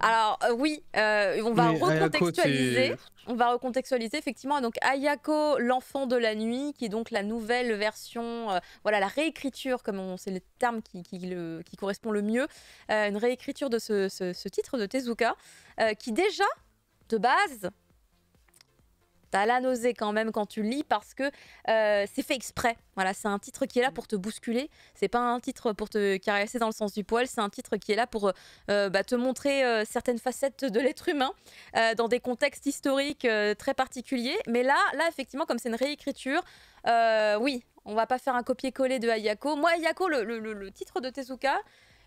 Alors oui, on va recontextualiser. On va recontextualiser effectivement. Donc Ayako, l'enfant de la nuit, qui est donc la nouvelle version, voilà, la réécriture, comme c'est le terme qui correspond le mieux, une réécriture de ce titre de Tezuka, qui déjà, de base, t'as la nausée quand même quand tu le lis parce que c'est fait exprès. Voilà, c'est un titre qui est là pour te bousculer. C'est pas un titre pour te caresser dans le sens du poil. C'est un titre qui est là pour te montrer certaines facettes de l'être humain dans des contextes historiques très particuliers. Mais là, effectivement, comme c'est une réécriture, oui, on va pas faire un copier-coller de Ayako. Moi, Ayako, le titre de Tezuka,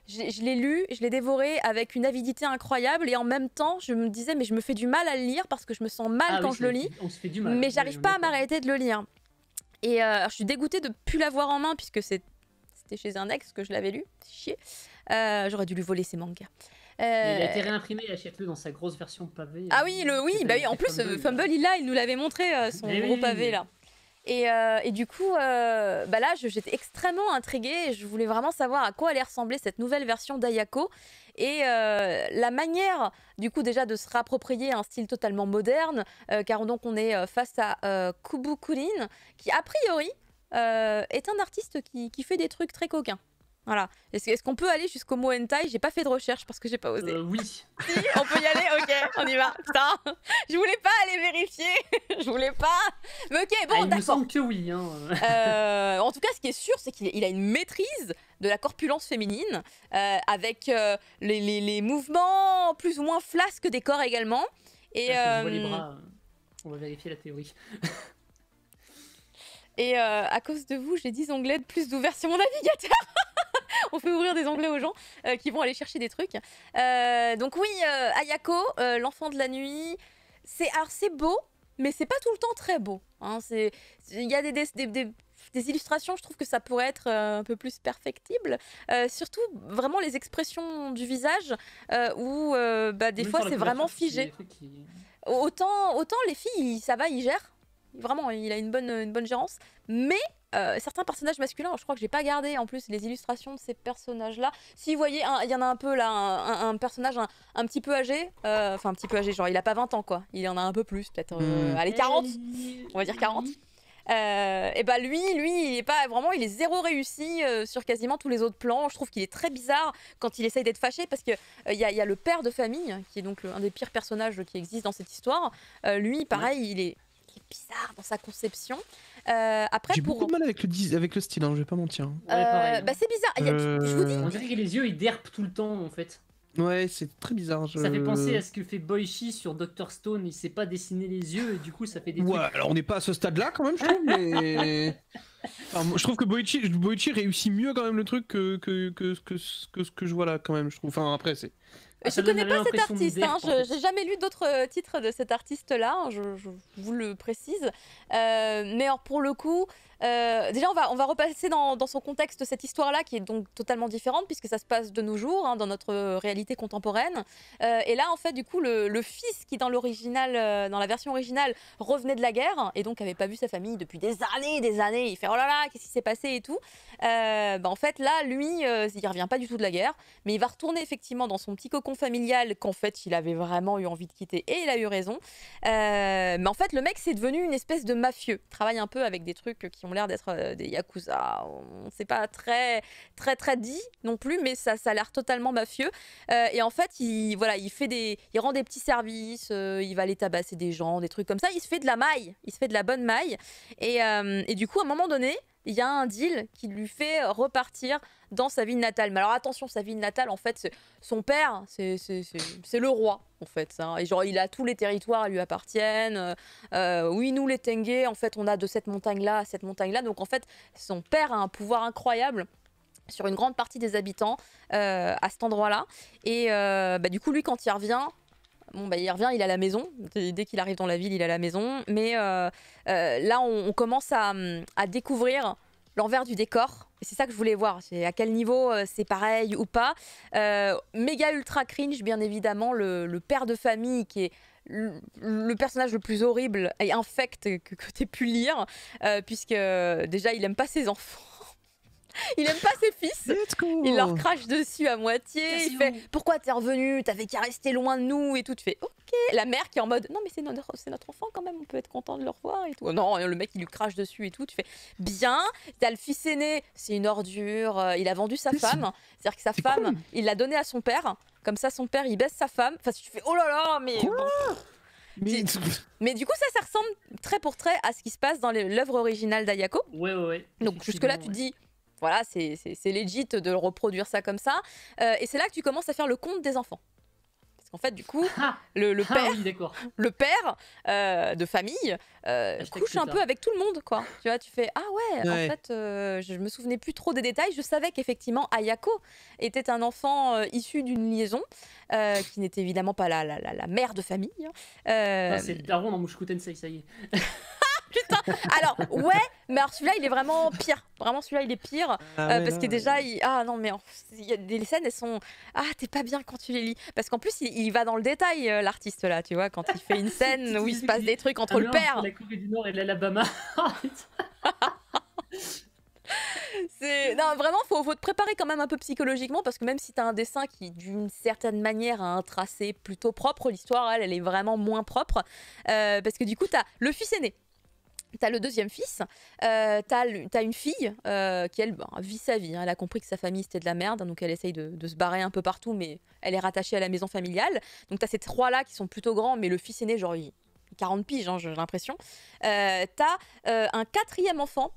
je l'ai lu, je l'ai dévoré avec une avidité incroyable et en même temps, je me disais, mais je me fais du mal à le lire parce que je me sens mal quand je le lis, on se fait du mal, mais j'arrive pas à m'arrêter de le lire. Et je suis dégoûtée de ne plus l'avoir en main puisque c'était chez un ex que je l'avais lu, c'est chier. J'aurais dû lui voler ses mangas. Il a été réimprimé, achète-le dans sa grosse version pavé. Ah oui, oui, en plus, Fumble, il nous l'avait montré, son gros pavé là. Et du coup, là, j'étais extrêmement intriguée et je voulais vraiment savoir à quoi allait ressembler cette nouvelle version d'Ayako et la manière, du coup, déjà de se réapproprier un style totalement moderne, car donc on est face à Kubo Kurin, qui a priori est un artiste qui fait des trucs très coquins. Voilà. Est-ce qu'on peut aller jusqu'au mot hentai? J'ai pas fait de recherche parce que j'ai pas osé. Oui. Si, on peut y aller. Ok, on y va. Putain, je voulais pas aller vérifier. Je voulais pas. Mais ok, bon, d'accord. Il me semble que oui. Hein. En tout cas, ce qui est sûr, c'est qu'il a une maîtrise de la corpulence féminine, avec les mouvements plus ou moins flasques des corps également. Et je vois les bras. On va vérifier la théorie. Et à cause de vous, j'ai 10 onglets de plus d'ouvert sur mon navigateur. On fait ouvrir des onglets aux gens qui vont aller chercher des trucs. Donc oui, Ayako, l'enfant de la nuit, c'est beau, mais c'est pas tout le temps très beau. Hein. Il y a des illustrations, je trouve que ça pourrait être un peu plus perfectible. Surtout, vraiment, les expressions du visage, où des fois, c'est vraiment figé. Autant les filles, ça va, ils gèrent. Vraiment, il a une bonne gérance. Mais certains personnages masculins, je crois que j'ai pas gardé en plus les illustrations de ces personnages-là. Si vous voyez, il y en a un peu là, un personnage un petit peu âgé. Enfin, un petit peu âgé, genre il a pas 20 ans quoi. Il en a un peu plus, peut-être. Allez, 40. On va dire 40. Et lui, il est pas vraiment, il est zéro réussi sur quasiment tous les autres plans. Je trouve qu'il est très bizarre quand il essaye d'être fâché parce que y a le père de famille qui est donc un des pires personnages qui existent dans cette histoire. Lui, pareil, il est bizarre dans sa conception. Après, j'ai beaucoup de mal avec le style, hein, je vais pas mentir. C'est bizarre. Je vous dis. On dirait que les yeux ils derpent tout le temps en fait. Ouais, c'est très bizarre. Ça fait penser à ce que fait Boichi sur Dr Stone. Il sait pas dessiner les yeux et du coup ça fait des trucs. Alors on n'est pas à ce stade-là quand même, je trouve. Mais je trouve que Boichi réussit mieux quand même le truc que ce que je vois là quand même. Je trouve. Enfin après c'est. Je connais pas cet artiste, hein. J'ai jamais lu d'autres titres de cet artiste-là, hein, je vous le précise. Mais alors pour le coup, déjà on va repasser dans son contexte cette histoire-là qui est donc totalement différente puisque ça se passe de nos jours, hein, dans notre réalité contemporaine. Et là en fait du coup le fils qui dans l'original, dans la version originale revenait de la guerre et donc avait pas vu sa famille depuis des années, il fait oh là là qu'est-ce qui s'est passé et tout. En fait là lui il revient pas du tout de la guerre, mais il va retourner effectivement dans son petit cocon familial qu'en fait il avait vraiment eu envie de quitter et il a eu raison. Mais en fait le mec c'est devenu une espèce de mafieux, il travaille un peu avec des trucs qui ont l'air d'être des yakuza, c'est pas très dit non plus, mais ça a l'air totalement mafieux. Et en fait il rend des petits services, il va aller tabasser des gens, des trucs comme ça, il se fait de la maille, il se fait de la bonne maille et du coup à un moment donné il y a un deal qui lui fait repartir dans sa ville natale. Mais alors attention, sa ville natale, en fait, son père, c'est le roi, en fait. Hein. Et genre, il a tous les territoires, lui appartiennent. Oui, nous, les Tengues, en fait, on a de cette montagne-là à cette montagne-là. Donc, en fait, son père a un pouvoir incroyable sur une grande partie des habitants à cet endroit-là. Et du coup, lui, quand il revient... il revient, il est à la maison. Dès qu'il arrive dans la ville, il est à la maison. Mais là, on commence à découvrir l'envers du décor. Et c'est ça que je voulais voir. À quel niveau c'est pareil ou pas. Méga ultra cringe, bien évidemment. Le père de famille qui est le personnage le plus horrible et infect que tu aies pu lire. Puisque déjà, il aime pas ses enfants. Il aime pas ses fils. Il leur crache dessus à moitié. Il fait pourquoi t'es revenu? T'avais qu'à rester loin de nous et tout. Tu fais ok. La mère qui est en mode non mais c'est notre enfant quand même. On peut être content de le revoir et tout. Non, le mec il lui crache dessus et tout. Tu fais bien. T'as le fils aîné, c'est une ordure. Il a vendu sa femme. C'est-à-dire que sa femme, il l'a donnée à son père. Comme ça, son père il baisse sa femme. Enfin, tu fais oh là là, mais. Mais du coup, ça ressemble trait pour trait à ce qui se passe dans l'œuvre originale d'Ayako. Ouais. Donc jusque-là, tu te dis, voilà, c'est legit de reproduire ça comme ça. Et c'est là que tu commences à faire le compte des enfants. Parce qu'en fait, du coup, le père de famille couche un peu avec tout le monde, quoi. Tu vois, tu fais ah ouais. En fait, je me souvenais plus trop des détails. Je savais qu'effectivement Ayako était un enfant issu d'une liaison qui n'était évidemment pas la mère de famille. C'est le daron dans Mushoku Tensei, ça y est. Putain. Alors ouais, mais alors celui-là il est vraiment pire. Vraiment celui-là il est pire parce que déjà non mais il y a des scènes elles sont t'es pas bien quand tu les lis parce qu'en plus il va dans le détail l'artiste là, tu vois, quand il fait une scène où il se passe des trucs entre le père. La Corée du Nord et de l'Alabama. Non vraiment faut te préparer quand même un peu psychologiquement parce que même si t'as un dessin qui d'une certaine manière a un tracé plutôt propre, l'histoire elle est vraiment moins propre parce que du coup t'as le fils aîné. T'as le deuxième fils, t'as une fille qui elle vit sa vie, hein. Elle a compris que sa famille c'était de la merde, donc elle essaye de se barrer un peu partout, mais elle est rattachée à la maison familiale. Donc t'as ces trois-là qui sont plutôt grands, mais le fils aîné, genre il 40 piges, hein, j'ai l'impression. T'as un quatrième enfant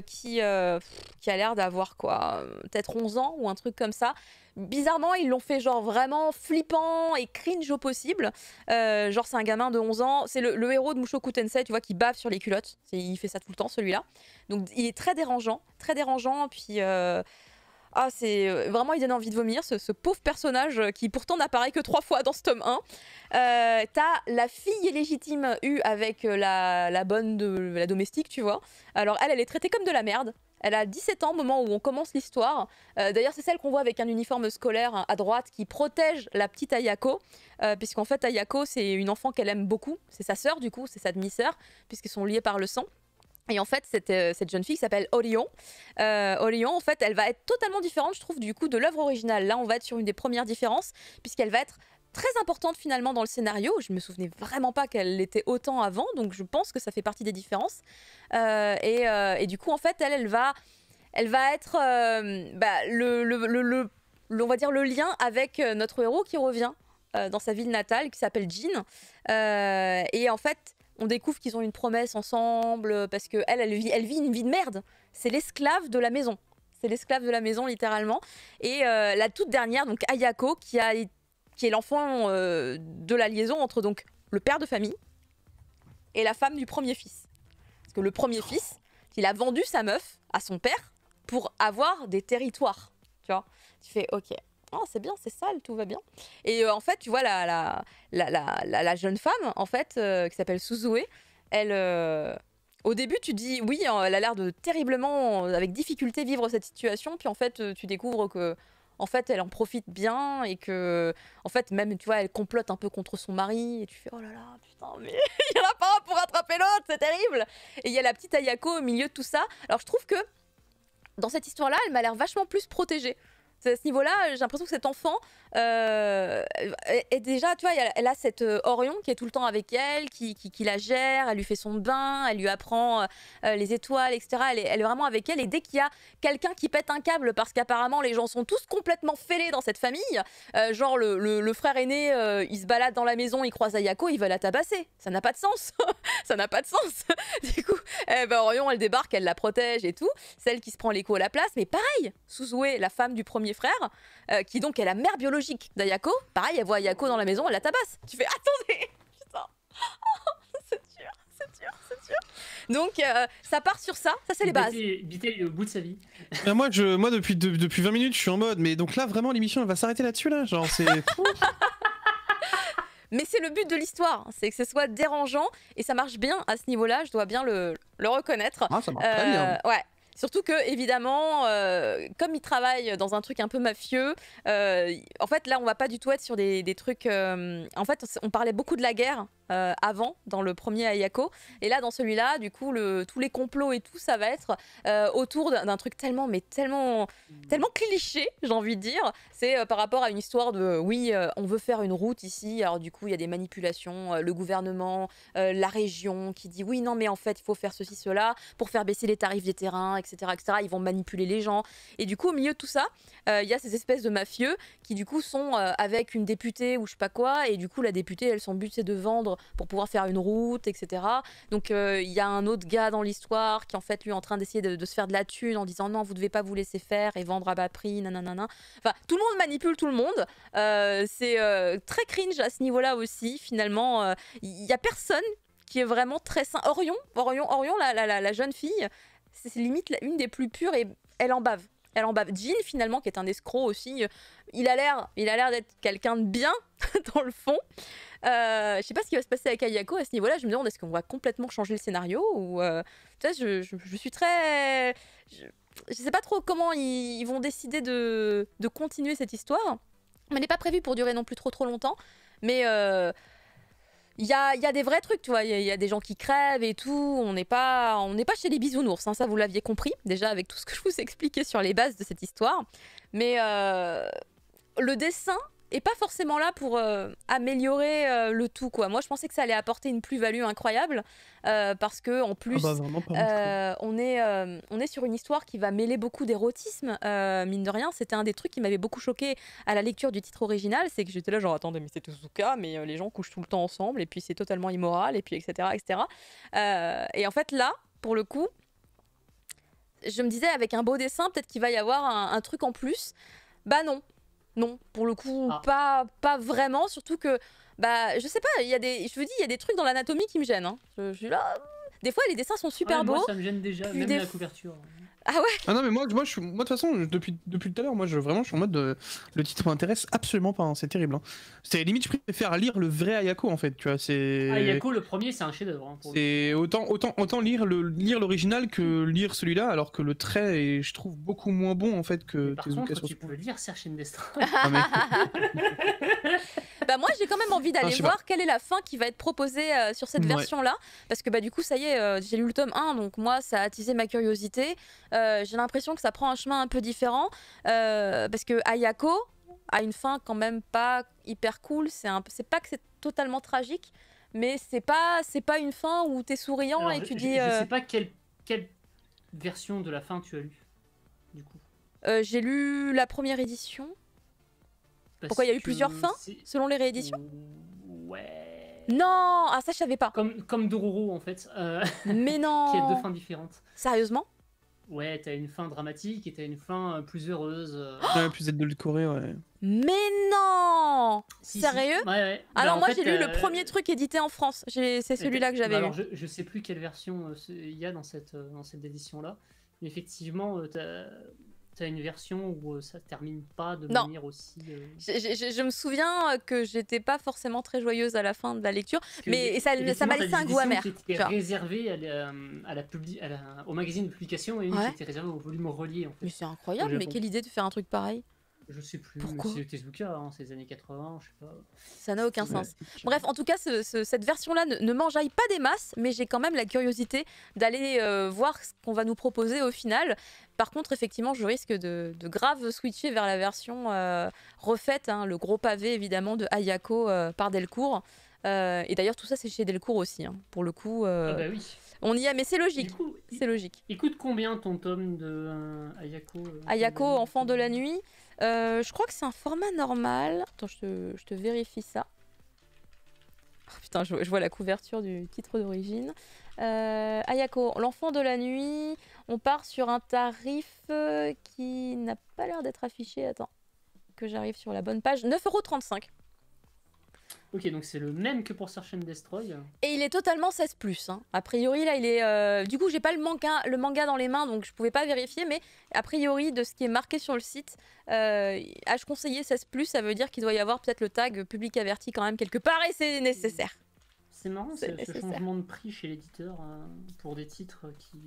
qui a l'air d'avoir quoi, peut-être 11 ans ou un truc comme ça. Bizarrement, ils l'ont fait genre vraiment flippant et cringe au possible. Genre, c'est un gamin de 11 ans. C'est le héros de Mushoku Tensei, tu vois, qui bave sur les culottes. Il fait ça tout le temps, celui-là. Donc, il est très dérangeant. Très dérangeant. Puis, c'est vraiment, il donne envie de vomir. Ce pauvre personnage qui pourtant n'apparaît que 3 fois dans ce tome 1. T'as la fille légitime eue avec la bonne de la domestique, tu vois. Alors, elle est traitée comme de la merde. Elle a 17 ans au moment où on commence l'histoire. D'ailleurs, c'est celle qu'on voit avec un uniforme scolaire à droite qui protège la petite Ayako. Puisqu'en fait, Ayako, c'est une enfant qu'elle aime beaucoup. C'est sa sœur, du coup, c'est sa demi-sœur, puisqu'ils sont liés par le sang. Et en fait, cette jeune fille s'appelle Orion. Orion, en fait, elle va être totalement différente, je trouve, du coup, de l'œuvre originale. Là, on va être sur une des premières différences, puisqu'elle va être très importante finalement dans le scénario. Je me souvenais vraiment pas qu'elle l'était autant avant, donc je pense que ça fait partie des différences. Et du coup, en fait, elle va être on va dire le lien avec notre héros qui revient dans sa ville natale, qui s'appelle Jin. Et en fait, on découvre qu'ils ont une promesse ensemble parce que elle vit une vie de merde. C'est l'esclave de la maison. C'est l'esclave de la maison littéralement. Et la toute dernière, donc Ayako, qui est l'enfant de la liaison entre donc le père de famille et la femme du premier fils. Parce que le premier fils, il a vendu sa meuf à son père pour avoir des territoires. Tu vois, tu fais ok. Oh, c'est bien, c'est sale, tout va bien. Et en fait, tu vois la jeune femme en fait qui s'appelle Suzue, elle au début, tu dis oui, elle a l'air de terriblement avec difficulté vivre cette situation, puis en fait, tu découvres que en fait, elle en profite bien et que, en fait, même, tu vois, elle complote un peu contre son mari et tu fais, oh là là, putain, mais il y en a pas un pour rattraper l'autre, c'est terrible. Et il y a la petite Ayako au milieu de tout ça. Alors, je trouve que dans cette histoire-là, elle m'a l'air vachement plus protégée. À ce niveau-là, j'ai l'impression que cet enfant est déjà, tu vois, elle a cette Orion qui est tout le temps avec elle, qui la gère, elle lui fait son bain, elle lui apprend les étoiles, etc. Elle est vraiment avec elle. Et dès qu'il y a quelqu'un qui pète un câble, parce qu'apparemment les gens sont tous complètement fêlés dans cette famille, genre le frère aîné, il se balade dans la maison, il croise Ayako, il va la tabasser. Ça n'a pas de sens. Ça n'a pas de sens. Du coup, Orion, elle débarque, elle la protège et tout. Celle qui se prend l'écho à la place. Mais pareil, Suzue, la femme du premier frère, qui donc est la mère biologique d'Ayako, pareil, elle voit Ayako dans la maison, elle la tabasse. Tu fais attendez, putain, c'est dur. Donc ça part sur ça c'est les bases. Bité au bout de sa vie. Moi depuis 20 minutes je suis en mode, mais donc là vraiment l'émission elle va s'arrêter là-dessus là, genre c'est. Mais c'est le but de l'histoire, c'est que ce soit dérangeant et ça marche bien à ce niveau-là, je dois bien le reconnaître. Ah, ça marche très bien. Ouais. Surtout que, évidemment, comme ils travaillent dans un truc un peu mafieux, en fait, là, on va pas du tout être sur des trucs... en fait, on parlait beaucoup de la guerre avant, dans le premier Ayako. Et là, dans celui-là, du coup, tous les complots et tout, ça va être autour d'un truc tellement cliché, j'ai envie de dire. C'est par rapport à une histoire de, oui, on veut faire une route ici, alors du coup, il y a des manipulations, le gouvernement, la région qui dit, oui, non, mais en fait, il faut faire ceci, cela, pour faire baisser les tarifs des terrains, etc., etc. Ils vont manipuler les gens. Et du coup, au milieu de tout ça, il y a ces espèces de mafieux qui du coup sont avec une députée ou je sais pas quoi, et du coup la députée, son but c'est de vendre pour pouvoir faire une route, etc. Donc il y a un autre gars dans l'histoire qui en fait lui est en train d'essayer de se faire de la thune en disant non, vous devez pas vous laisser faire et vendre à bas prix, nanana. Enfin, tout le monde manipule tout le monde. C'est très cringe à ce niveau-là aussi. Finalement, il y a personne qui est vraiment très sain. Orion, la jeune fille, c'est limite une des plus pures et elle en bave. Jin, finalement, qui est un escroc aussi, il a l'air d'être quelqu'un de bien, dans le fond. Je sais pas ce qui va se passer avec Ayako à ce niveau-là. Je me demande, est-ce qu'on va complètement changer le scénario ou je suis très... Je sais pas trop comment ils vont décider de continuer cette histoire. Elle n'est pas prévue pour durer non plus trop longtemps. Mais... il y a des vrais trucs, tu vois, il y a des gens qui crèvent et tout, on n'est pas chez les bisounours, hein, ça vous l'aviez compris, déjà avec tout ce que je vous ai expliqué sur les bases de cette histoire. Mais le dessin est pas forcément là pour améliorer le tout, quoi. Moi, je pensais que ça allait apporter une plus-value incroyable, parce que en plus, vraiment pas, on est sur une histoire qui va mêler beaucoup d'érotisme. Mine de rien, c'était un des trucs qui m'avait beaucoup choqué à la lecture du titre original, c'est que j'étais là genre attendez, mais c'est Tezuka, mais les gens couchent tout le temps ensemble et puis c'est totalement immoral et puis etc. Et en fait là, pour le coup, je me disais avec un beau dessin, peut-être qu'il va y avoir un truc en plus. Bah non, pour le coup, pas vraiment, surtout que, bah, je sais pas, il y a des trucs dans l'anatomie qui me gênent. Hein. Je suis là... Des fois, les dessins sont super beaux. Moi, ça me gêne déjà, même la couverture. Ah ouais. Ah non mais moi de toute façon depuis tout à l'heure moi je suis en mode le titre m'intéresse absolument pas, hein, c'est terrible. Hein. C'est limite je préfère lire le vrai Ayako en fait, tu vois, c'est Ayako le premier c'est un chef-d'œuvre. Hein, c'est autant lire l'original que lire celui-là, alors que le trait est je trouve beaucoup moins bon en fait que par contre tu peux lire Search and Destroy. Bah moi j'ai quand même envie d'aller voir quelle est la fin qui va être proposée sur cette version là, parce que bah du coup ça y est, j'ai lu le tome 1, donc moi ça a attisé ma curiosité. J'ai l'impression que ça prend un chemin un peu différent, parce que Ayako a une fin quand même pas hyper cool. C'est pas que c'est totalement tragique, mais c'est pas une fin où t'es souriant. Alors, et tu dis je sais pas quelle version de la fin tu as lu du coup. J'ai lu la première édition. Pourquoi il y a eu plusieurs fins selon les rééditions? Ouais. Non, ça je savais pas. Comme Dororo en fait. Mais non. Qui a deux fins différentes. Sérieusement? Ouais, t'as une fin dramatique et t'as une fin plus heureuse. Ouais, plus édulcorée, ouais. Mais non. Sérieux? Si. Ouais. Alors moi j'ai lu le premier truc édité en France. C'est celui-là que j'avais lu. Alors je sais plus quelle version il y a dans cette édition là. Mais effectivement, t'as une version où ça termine pas de manière aussi... Je me souviens que j'étais pas forcément très joyeuse à la fin de la lecture, mais ça m'a laissé un goût amer. C'était réservé au magazine de publication et une qui était réservée au volume relié. En fait, mais c'est incroyable, mais quelle idée de faire un truc pareil. Je sais plus, pourquoi c'est Tezuka, hein, c'est les années 80, je sais pas. Ça n'a aucun sens. Bref, en tout cas, cette version-là ne m'enjaille pas des masses, mais j'ai quand même la curiosité d'aller voir ce qu'on va nous proposer au final. Par contre, effectivement, je risque de grave switcher vers la version refaite, hein, le gros pavé évidemment de Ayako par Delcourt. Et d'ailleurs, tout ça, c'est chez Delcourt aussi, hein, pour le coup. Bah oui. On y est, mais c'est logique. C'est logique. Il coûte combien ton tome de Ayako Ayako, Enfant de la nuit. Je crois que c'est un format normal. Attends, je te vérifie ça. Oh, putain, je vois la couverture du titre d'origine. Ayako, l'enfant de la nuit. On part sur un tarif qui n'a pas l'air d'être affiché. Attends, que j'arrive sur la bonne page. 9,35 €. Ok, donc c'est le même que pour Search and Destroy. Et il est totalement 16+. Hein. A priori, là, il est... Du coup, j'ai pas le manga dans les mains, donc je pouvais pas vérifier, mais a priori, de ce qui est marqué sur le site, âge conseillé 16+, ça veut dire qu'il doit y avoir peut-être le tag public averti quand même quelque part, et c'est nécessaire. C'est marrant, ce changement de prix chez l'éditeur pour des titres qui...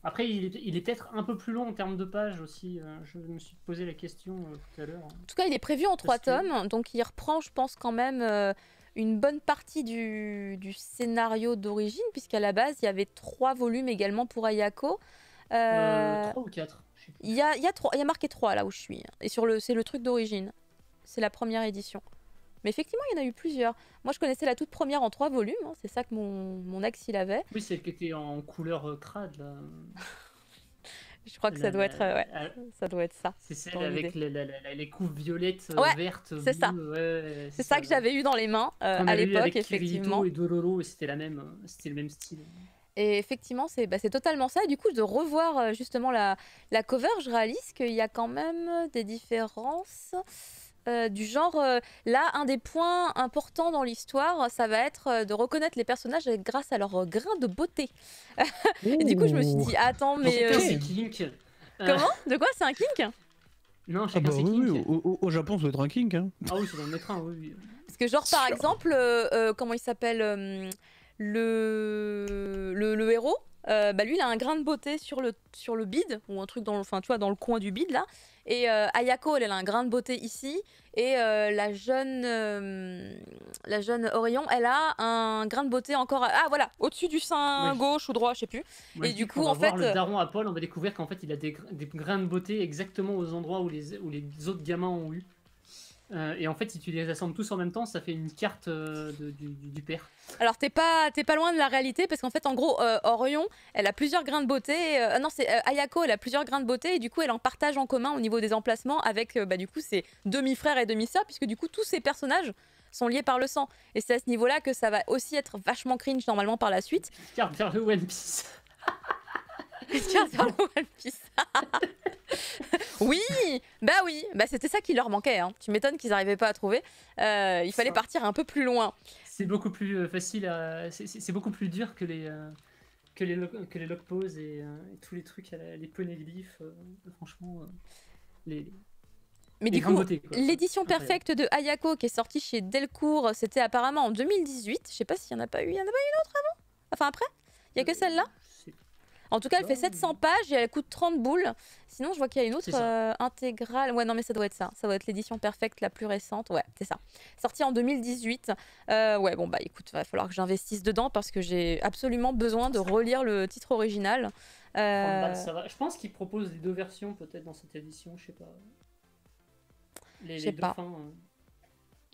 Après, il est peut-être un peu plus long en termes de pages aussi. Je me suis posé la question tout à l'heure. En tout cas, il est prévu en 3 tomes, donc il reprend, je pense, quand même une bonne partie du scénario d'origine, puisqu'à la base, il y avait 3 volumes également pour Ayako. 3 ou 4. Il y a marqué 3 là où je suis. Et c'est le truc d'origine. C'est la première édition. Mais effectivement, il y en a eu plusieurs. Moi, je connaissais la toute première en 3 volumes. Hein. C'est ça que mon ex, il avait. Oui, celle qui était en couleur crade, là. Je crois que ça doit être ça. Doit être ça. C'est celle avec les couves violettes, vertes. C'est ça. Ouais, c'est ça que j'avais eu dans les mains à l'époque, effectivement. Et Dororo, c'était le même style. Et effectivement, c'est totalement ça. Et du coup, de revoir justement la cover, je réalise qu'il y a quand même des différences du genre. Là, un des points importants dans l'histoire, ça va être de reconnaître les personnages grâce à leur grain de beauté. Et du coup, je me suis dit, attends, mais... c'est kink. Comment ? De quoi ? C'est un kink ? Non, chacun c'est kink. Oui, au Japon, ça doit être un kink. Hein. Ah oui, ça doit en être un, oui. Parce que genre, par exemple, comment il s'appelle le héros, lui il a un grain de beauté sur le bide ou un truc dans le coin du bide là, et Ayako elle a un grain de beauté ici, et la jeune Orion elle a un grain de beauté encore voilà au-dessus du sein gauche ou droit, je sais plus. Moi, et du coup en fait le daron à Paul, on va découvrir qu'en fait il a des grains de beauté exactement aux endroits où les autres gamins ont eu. Et en fait, si tu les assembles tous en même temps, ça fait une carte du père. Alors, t'es pas loin de la réalité, parce qu'en fait, en gros, Orion, elle a plusieurs grains de beauté. Ayako, elle a plusieurs grains de beauté, et du coup, elle en partage en commun au niveau des emplacements avec, du coup, ses demi-frères et demi-sœurs, puisque du coup, tous ces personnages sont liés par le sang. Et c'est à ce niveau-là que ça va aussi être vachement cringe, normalement, par la suite. Carte vers le One Piece. Carte vers le One Piece. Oui, c'était ça qui leur manquait. Hein. Tu m'étonnes qu'ils n'arrivaient pas à trouver. Il fallait partir un peu plus loin. C'est beaucoup plus facile, c'est beaucoup plus dur que les log poses et tous les trucs, les poneglyphes, franchement. Mais du coup, l'édition perfecte de Ayako qui est sortie chez Delcourt, c'était apparemment en 2018. Je sais pas s'il y en a pas eu. Il y en a pas eu une autre avant ? Enfin après ? Il y a que celle-là ? En tout cas, elle fait 700 pages et elle coûte 30 boules. Sinon, je vois qu'il y a une autre intégrale. Ouais, non, mais ça doit être ça. Ça doit être l'édition perfecte la plus récente. Ouais, c'est ça. Sortie en 2018. Ouais, bon, bah écoute, va falloir que j'investisse dedans parce que j'ai absolument besoin de relire le titre original. Ça va. Je pense qu'ils proposent les 2 versions peut-être dans cette édition. Je sais pas. Les 2 fins.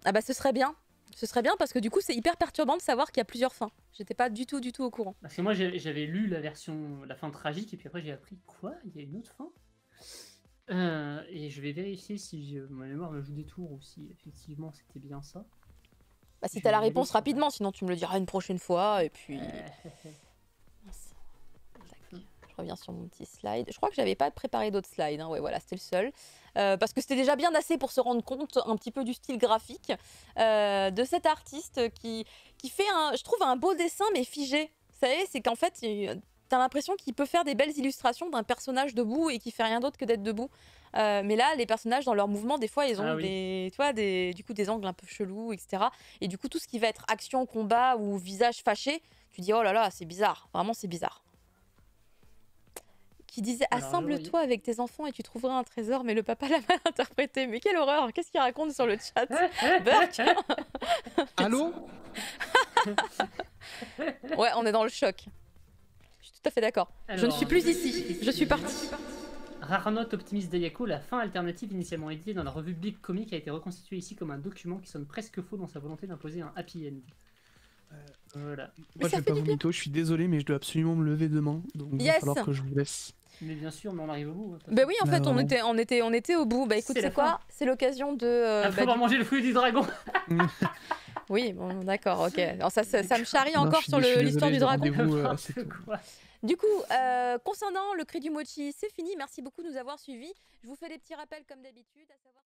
Ah bah, ce serait bien. Ce serait bien parce que du coup c'est hyper perturbant de savoir qu'il y a plusieurs fins. J'étais pas du tout au courant. Parce que moi j'avais lu la fin tragique et puis après j'ai appris quoi ? Il y a une autre fin ? Et je vais vérifier si ma mémoire me joue des tours ou si effectivement c'était bien ça. Bah si t'as la réponse rapidement, sinon tu me le diras une prochaine fois et puis... Je reviens sur mon petit slide. Je crois que j'avais pas préparé d'autres slides. Hein. Ouais, voilà, c'était le seul. Parce que c'était déjà bien assez pour se rendre compte un petit peu du style graphique de cet artiste qui fait, je trouve, un beau dessin mais figé. Vous savez, c'est qu'en fait, t'as l'impression qu'il peut faire des belles illustrations d'un personnage debout et qui fait rien d'autre que d'être debout. Mais là, les personnages, dans leurs mouvements, des fois, ils ont des angles un peu chelous, etc. Et du coup, tout ce qui va être action, combat ou visage fâché, tu dis, oh là là, c'est bizarre. Vraiment, c'est bizarre. Qui disait assemble-toi avec tes enfants et tu trouveras un trésor, mais le papa l'a mal interprété. Mais quelle horreur! Qu'est-ce qu'il raconte sur le chat? Burk. Allô? Ouais, on est dans le choc. Je suis tout à fait d'accord. Je ne suis plus ici, je suis partie. Rare note optimiste d'Ayako, la fin alternative initialement éditée dans la revue Big Comic a été reconstituée ici comme un document qui sonne presque faux dans sa volonté d'imposer un happy end. Voilà. Moi je vais pas vous mytho, je suis désolé mais je dois absolument me lever demain, donc il va falloir que je vous laisse. Mais bien sûr, mais on arrive au bout. Bah oui, en fait, on était au bout. Bah écoute, c'est quoi? C'est l'occasion de... Après avoir mangé le fruit du dragon. Oui, bon, d'accord, ok. Alors, ça me charrie encore sur l'histoire du dragon. Du coup, concernant le cri du mochi, c'est fini. Merci beaucoup de nous avoir suivis. Je vous fais des petits rappels comme d'habitude, à savoir...